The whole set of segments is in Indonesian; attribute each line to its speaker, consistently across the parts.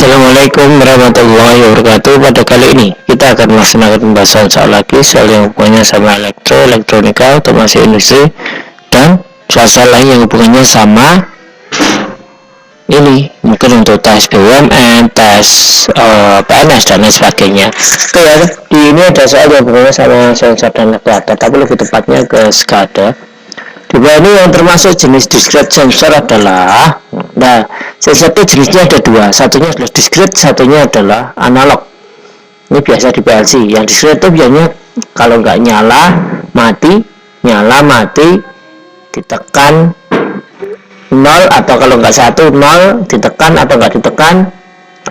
Speaker 1: Assalamualaikum warahmatullahi wabarakatuh. Pada kali ini kita akan melaksanakan pembahasan soal lagi, soal yang hubungannya sama elektronika, otomasi industri, dan soal lain yang hubungannya sama ini, mungkin untuk tes BUMN, tes PNS dan lain sebagainya. Oke ya, di ini ada soal yang hubungannya sama sensor dan data, tapi lebih tepatnya ke SCADA. Di bawah ini yang termasuk jenis discrete sensor adalah, sensor itu jenisnya ada dua, satunya adalah discrete, satunya adalah analog. Ini biasa di PLC. Yang discrete itu biasanya kalau nggak nyala mati, ditekan 0, atau kalau nggak 1 0, ditekan atau nggak ditekan,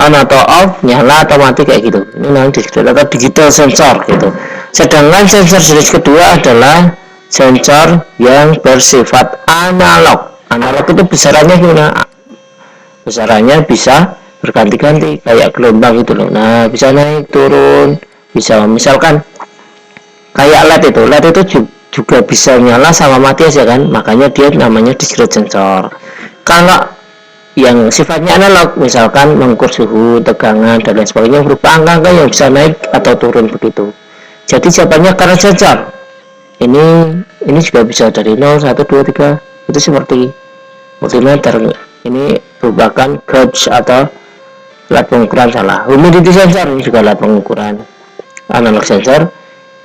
Speaker 1: on atau off, nyala atau mati, kayak gitu. Ini namanya discrete atau digital sensor gitu. Sedangkan sensor jenis kedua adalah sensor yang bersifat analog. Analog itu besarannya gimana? Besarannya bisa berganti-ganti kayak gelombang gitu loh. Nah, bisa naik turun, bisa misalkan kayak LED itu juga bisa nyala sama mati aja kan, makanya dia namanya discrete sensor. Kalau yang sifatnya analog, misalkan mengukur suhu, tegangan dan lain sebagainya, berupa angka-angka yang bisa naik atau turun begitu. Jadi jawabannya current sensor. Ini juga bisa dari 0, 1, 2, 3, itu seperti multimeter. Ini merupakan gauge atau alat pengukuran humidity sensor, ini juga alat pengukuran. Analog sensor,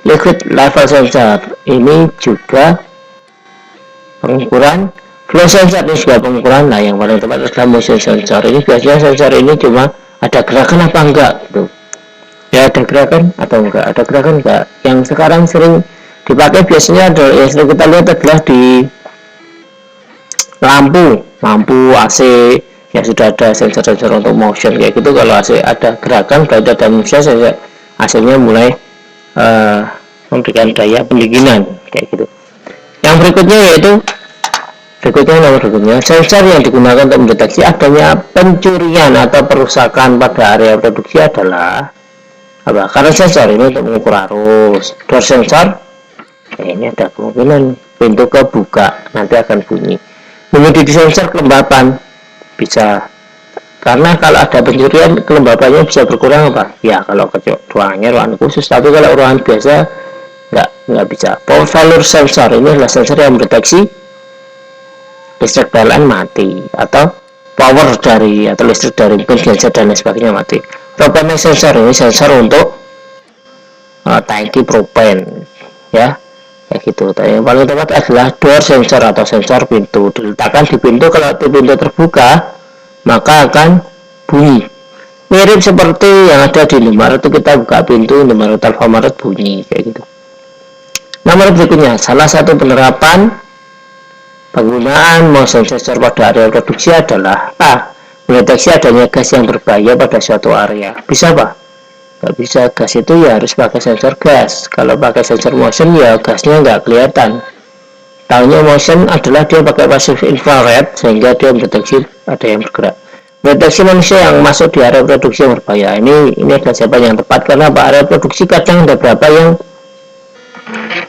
Speaker 1: liquid level sensor, ini juga pengukuran. Flow sensor, ini juga pengukuran. Nah, yang paling tepat adalah motion sensor. Ini biasanya sensor ini cuma ada gerakan apa enggak gitu. Ya, ada gerakan atau enggak, ada gerakan enggak. Yang sekarang sering dipakai biasanya adalah yang sering kita lihat adalah di lampu AC yang sudah ada sensor-sensor untuk motion kayak gitu. Kalau AC ada gerakan, berarti ada motion, AC-nya mulai memberikan daya pendinginan kayak gitu. Yang berikutnya nomor berikutnya, sensor yang digunakan untuk mendeteksi adanya pencurian atau perusakan pada area produksi adalah apa? Karena sensor ini untuk mengukur arus. Door sensor, ini ada kemungkinan pintu kebuka, nanti akan bunyi. Humidity sensor kelembapan bisa, karena kalau ada pencurian kelembapannya bisa berkurang apa? Ya kalau ruangannya ruangan khusus, tapi kalau ruangan biasa nggak bisa. Power failure sensor, ini adalah sensor yang mendeteksi listrik PLN mati atau power dari atau listrik dari mungkin genset dan lain sebagainya mati. Propane sensor, ini sensor untuk tangki propen ya, kayak gitu. Yang paling tepat adalah door sensor atau sensor pintu, diletakkan di pintu. Kalau pintu terbuka maka akan bunyi, mirip seperti yang ada di Indomaret itu, kita buka pintu Indomaret, Alfamaret, bunyi kayak gitu. Nomor berikutnya, salah satu penerapan penggunaan motion sensor pada area produksi adalah A. Mendeteksi adanya gas yang berbahaya pada suatu area. Bisa Pak? Nggak bisa. Gas itu ya harus pakai sensor gas. Kalau pakai sensor motion ya gasnya nggak kelihatan. Taunya motion adalah dia pakai passive infrared sehingga dia mendeteksi ada yang bergerak. Mendeteksi manusia yang masuk di area produksi yang berbahaya. Ini adalah jawaban yang tepat, karena area produksi kadang ada berapa yang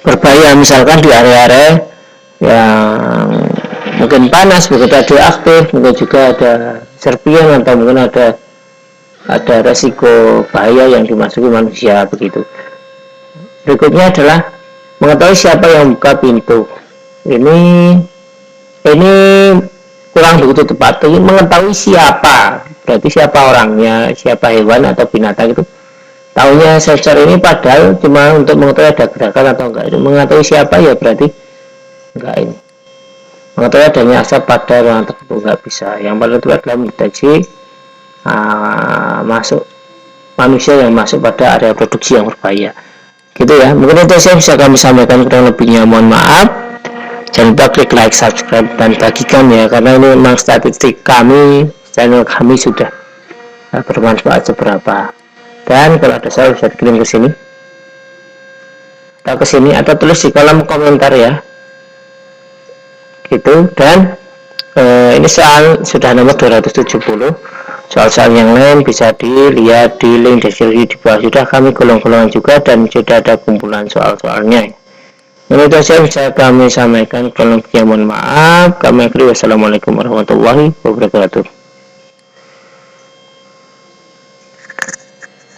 Speaker 1: berbahaya. Misalkan di area-area yang mungkin panas, begitu ada aktif, mungkin juga ada serpian, atau mungkin ada resiko bahaya yang dimasuki manusia begitu. Berikutnya adalah mengetahui siapa yang buka pintu. Ini kurang begitu tepat. Ini mengetahui siapa, berarti siapa orangnya, siapa hewan atau binatang itu. Taunya sensor ini padahal cuma untuk mengetahui ada gerakan atau enggak. Mengetahui siapa ya berarti enggak. Ini mengetahui adanya asap pada ruangan tertentu enggak bisa. Yang paling tepat adalah mendeteksi masuk manusia yang masuk pada area produksi yang berbahaya gitu ya. Mungkin itu saya bisa kami sampaikan, kurang lebihnya mohon maaf. Jangan lupa klik like, subscribe, dan bagikan ya, karena ini memang statistik kami, channel kami sudah bermanfaat seberapa. Dan kalau ada salah bisa dikirim ke sini atau tulis di kolom komentar ya gitu. Dan ini soal sudah nomor 270. Soal-soal yang lain bisa dilihat di link deskripsi di bawah. Sudah kami golong-golongan juga dan sudah ada kumpulan soal-soalnya. Ini saja bisa kami sampaikan. Kalau mohon maaf. Kami akhiri. Wassalamualaikum warahmatullahi wabarakatuh.